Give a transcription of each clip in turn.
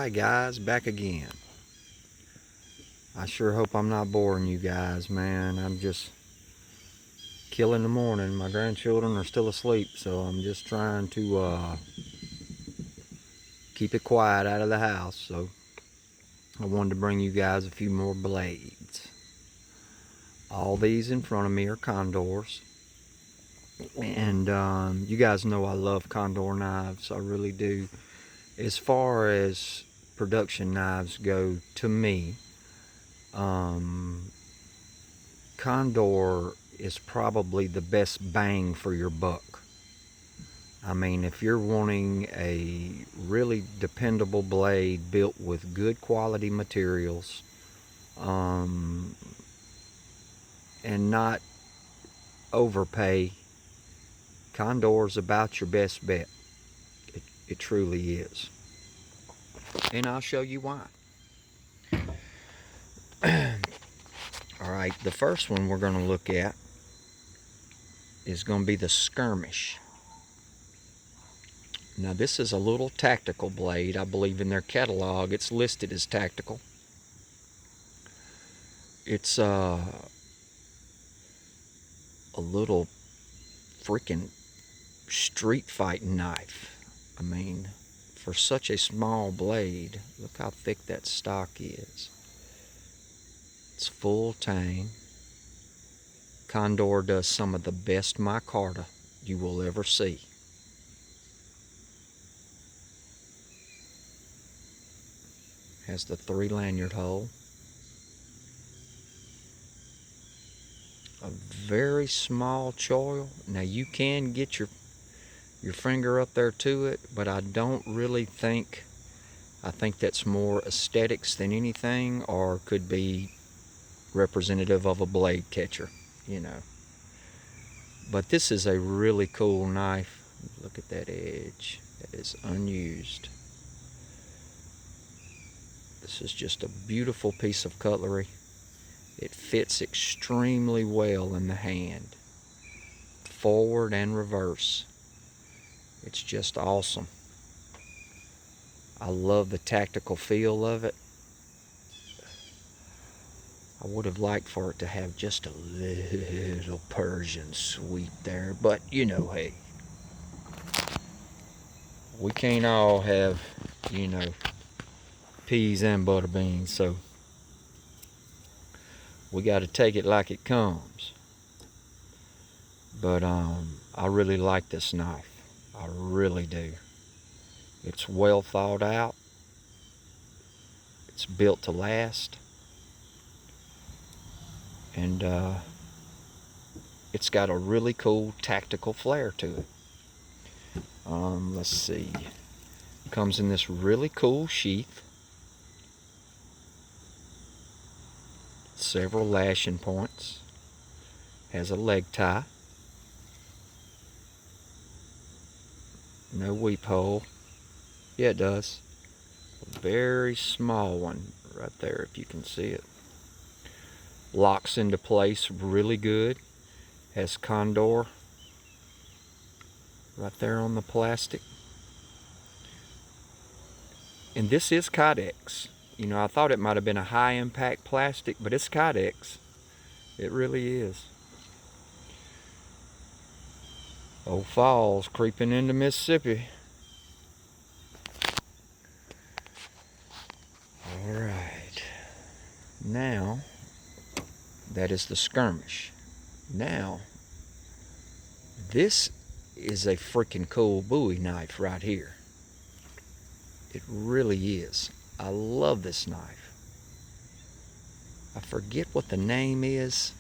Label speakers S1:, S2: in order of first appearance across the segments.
S1: Alright guys, back again. I sure hope I'm not boring you guys, man. I'm just killing the morning. My grandchildren are still asleep, so I'm just trying to keep it quiet out of the house. So I wanted to bring you guys a few more blades. All these in front of me are Condors. And you guys know I love Condor knives, I really do. As far as production knives go, to me, Condor is probably the best bang for your buck. I mean, if you're wanting a really dependable blade built with good quality materials, and not overpay, Condor's about your best bet. It truly is. And I'll show you why. Alright, the first one we're going to look at is going to be the Skirmish. Now this is a little tactical blade. I believe in their catalog it's listed as tactical. It's a little freaking street fighting knife. I mean, for such a small blade, look how thick that stock is. It's full tang. Condor does some of the best micarta you will ever see. Has the 3 lanyard hole. A very small choil. Now you can get your finger up there to it, but I don't really think, I think that's more aesthetics than anything, or could be representative of a blade catcher, you know. But this is a really cool knife. Look at that edge. That is unused. This is just a beautiful piece of cutlery. It fits extremely well in the hand, forward and reverse. It's just awesome. I love the tactical feel of it. I would have liked for it to have just a little Persian sweep there, but you know, hey, we can't all have, you know, peas and butter beans, so we got to take it like it comes. But I really like this knife. I really do. It's well thought out. It's built to last. And it's got a really cool tactical flair to it. Let's see. Comes in this really cool sheath. Several lashing points. Has a leg tie. No weep hole. Yeah, it does. A very small one right there, if you can see it. Locks into place really good. Has Condor right there on the plastic. And this is Kydex. You know, I thought it might have been a high impact plastic, but it's Kydex. It really is. Old Falls creeping into Mississippi. Alright. Now, that is the Skirmish. Now, this is a freaking cool Bowie knife right here. It really is. I love this knife. I forget what the name is,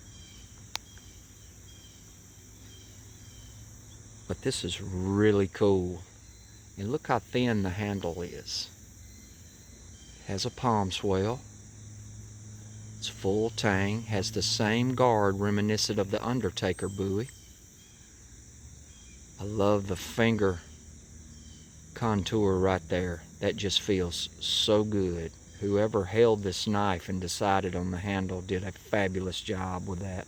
S1: but this is really cool. And look how thin the handle is. Has a palm swell. It's full tang. Has the same guard reminiscent of the Undertaker Bowie. I love the finger contour right there. That just feels so good. Whoever held this knife and decided on the handle did a fabulous job with that.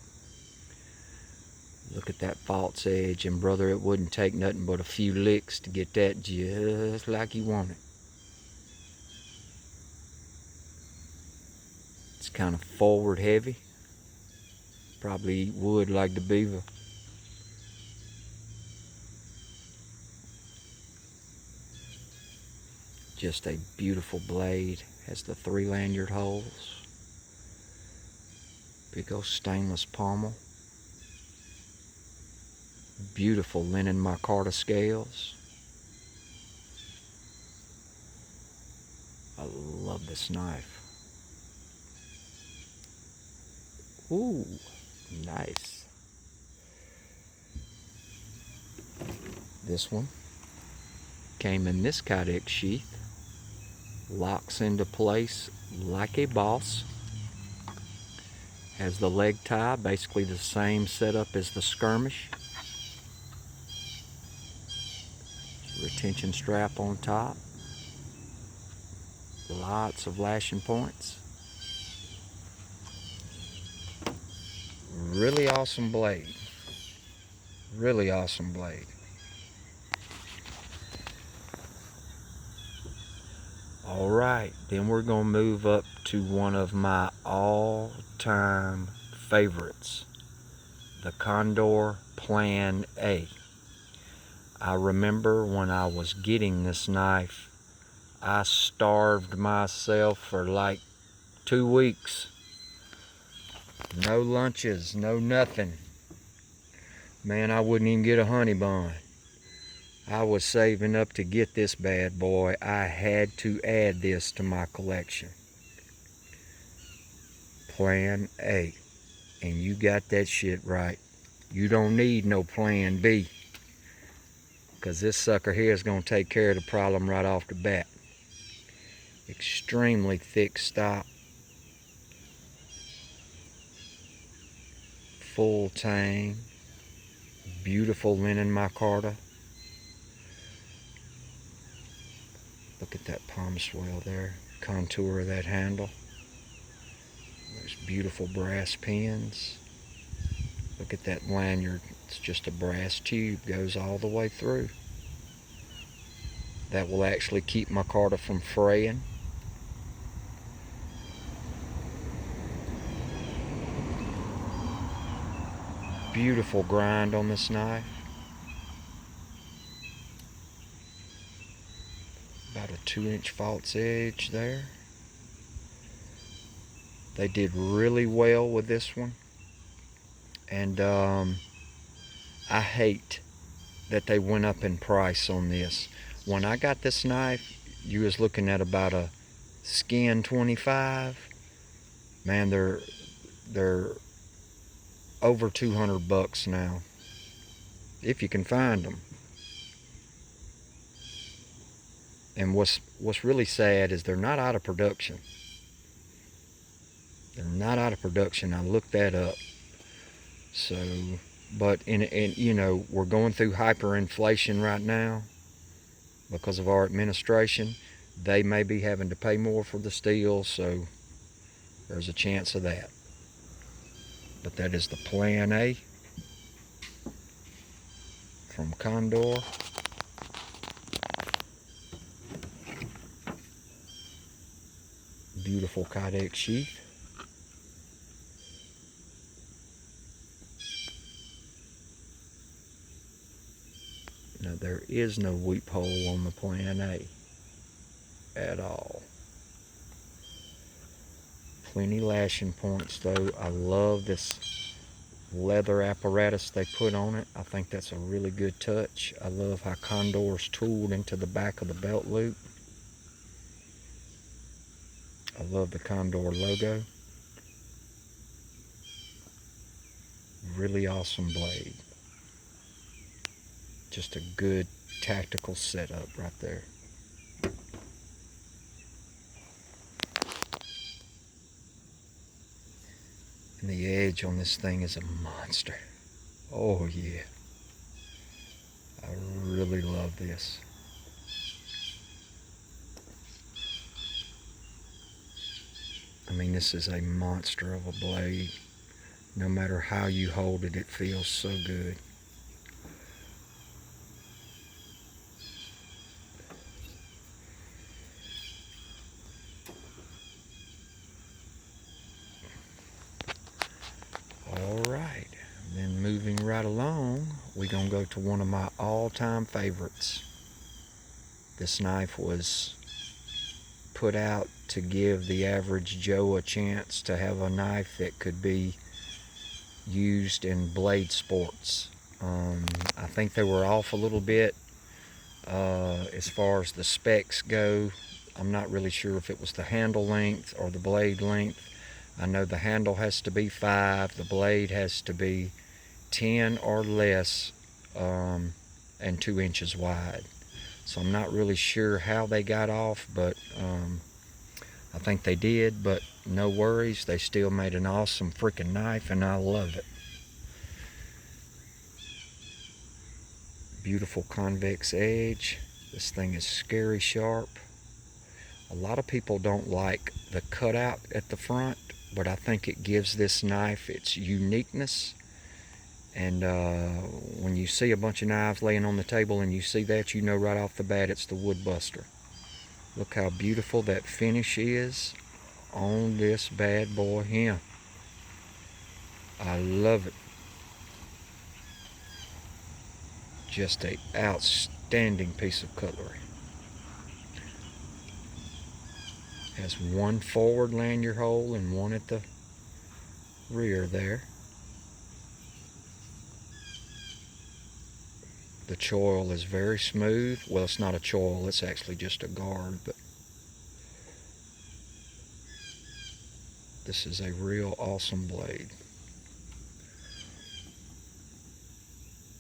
S1: Look at that false edge, and brother, it wouldn't take nothing but a few licks to get that just like you want it. It's kind of forward heavy. Probably eat wood like the beaver. Just a beautiful blade. Has the 3 lanyard holes. Big old stainless pommel. Beautiful linen micarta scales. I love this knife. Ooh, nice. This one came in this kydex sheath. Locks into place like a boss. Has the leg tie, basically the same setup as the Skirmish. Retention strap on top. Lots of lashing points. Really awesome blade. Really awesome blade. Alright, then we're going to move up to one of my all-time favorites. The Condor Plan A. I remember when I was getting this knife, I starved myself for like 2 weeks. No lunches, no nothing. Man, I wouldn't even get a honey bun. I was saving up to get this bad boy. I had to add this to my collection. Plan A. And you got that shit right. You don't need no plan B. Because this sucker here is going to take care of the problem right off the bat. Extremely thick stock. Full tang. Beautiful linen micarta. Look at that palm swell there. Contour of that handle. There's beautiful brass pins. Look at that lanyard. It's just a brass tube. Goes all the way through. That will actually keep micarta from fraying. Beautiful grind on this knife. About a 2-inch false edge there. They did really well with this one. And I hate that they went up in price on this. When I got this knife, you was looking at about a skin 25. Man, they're over 200 bucks now, if you can find them. And what's really sad is they're not out of production. They're not out of production. I looked that up. So, but in you know, we're going through hyperinflation right now because of our administration. They may be having to pay more for the steel, so there's a chance of that. But that is the Plan A from Condor. Beautiful kydex sheath. Now there is no weep hole on the Plan A at all. Plenty lashing points though. I love this leather apparatus they put on it. I think that's a really good touch. I love how Condor's tooled into the back of the belt loop. I love the Condor logo. Really awesome blade. Just a good tactical setup right there. And the edge on this thing is a monster. Oh yeah. I really love this. I mean, this is a monster of a blade. No matter how you hold it, it feels so good. gonna go to one of my all-time favorites. This knife was put out to give the average Joe a chance to have a knife that could be used in blade sports. I think they were off a little bit as far as the specs go. I'm not really sure if it was the handle length or the blade length. I know the handle has to be 5, the blade has to be 10 or less, and 2 inches wide. So I'm not really sure how they got off, but I think they did, but no worries. They still made an awesome freaking knife, and I love it. Beautiful convex edge. This thing is scary sharp. A lot of people don't like the cutout at the front, but I think it gives this knife its uniqueness. And when you see a bunch of knives laying on the table and you see that, you know right off the bat it's the Wood Buster. Look how beautiful that finish is on this bad boy here. I love it. Just an outstanding piece of cutlery. Has one forward lanyard hole and one at the rear there. The choil is very smooth. Well, it's not a choil, it's actually just a guard, but this is a real awesome blade.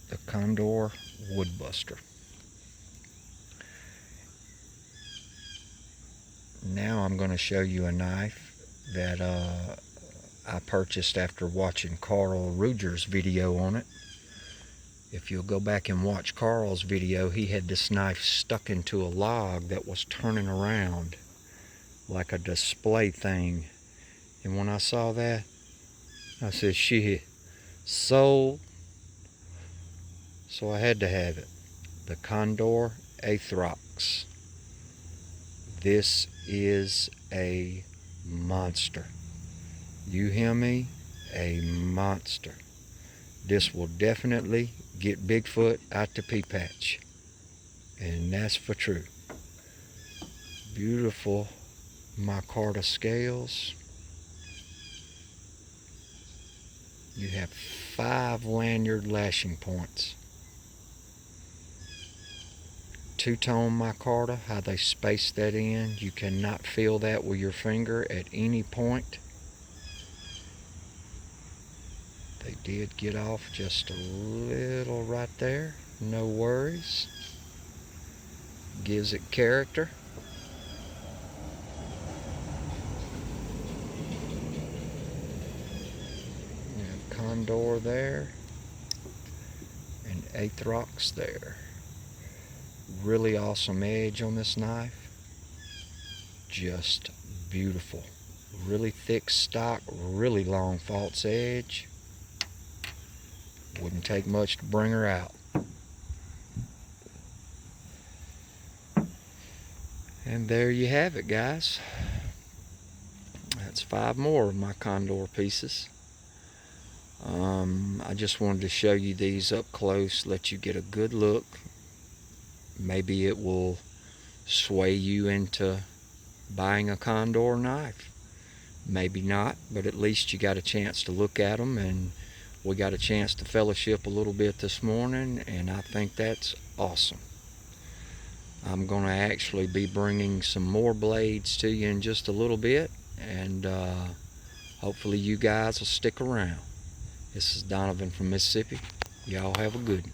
S1: The Condor Wood Buster. Now I'm going to show you a knife that I purchased after watching Carl Ruger's video on it. If you'll go back and watch Carl's video, he had this knife stuck into a log that was turning around like a display thing. And when I saw that, I said, shit, sold. So I had to have it. The Condor Atrox. This is a monster. You hear me? A monster. This will definitely get Bigfoot out the pea patch. And that's for true. Beautiful micarta scales. You have 5 lanyard lashing points. 2-tone micarta, how they space that in. You cannot feel that with your finger at any point. They did get off just a little right there. No worries. Gives it character. You have Condor there and Atrox there. Really awesome edge on this knife. Just beautiful. Really thick stock, really long false edge. Wouldn't take much to bring her out. And there you have it, guys. That's 5 more of my Condor pieces. I just wanted to show you these up close, let you get a good look. Maybe it will sway you into buying a Condor knife. Maybe not, but at least you got a chance to look at them, and we got a chance to fellowship a little bit this morning, and I think that's awesome. I'm going to actually be bringing some more blades to you in just a little bit, and hopefully you guys will stick around. This is Donovan from Mississippi. Y'all have a good one.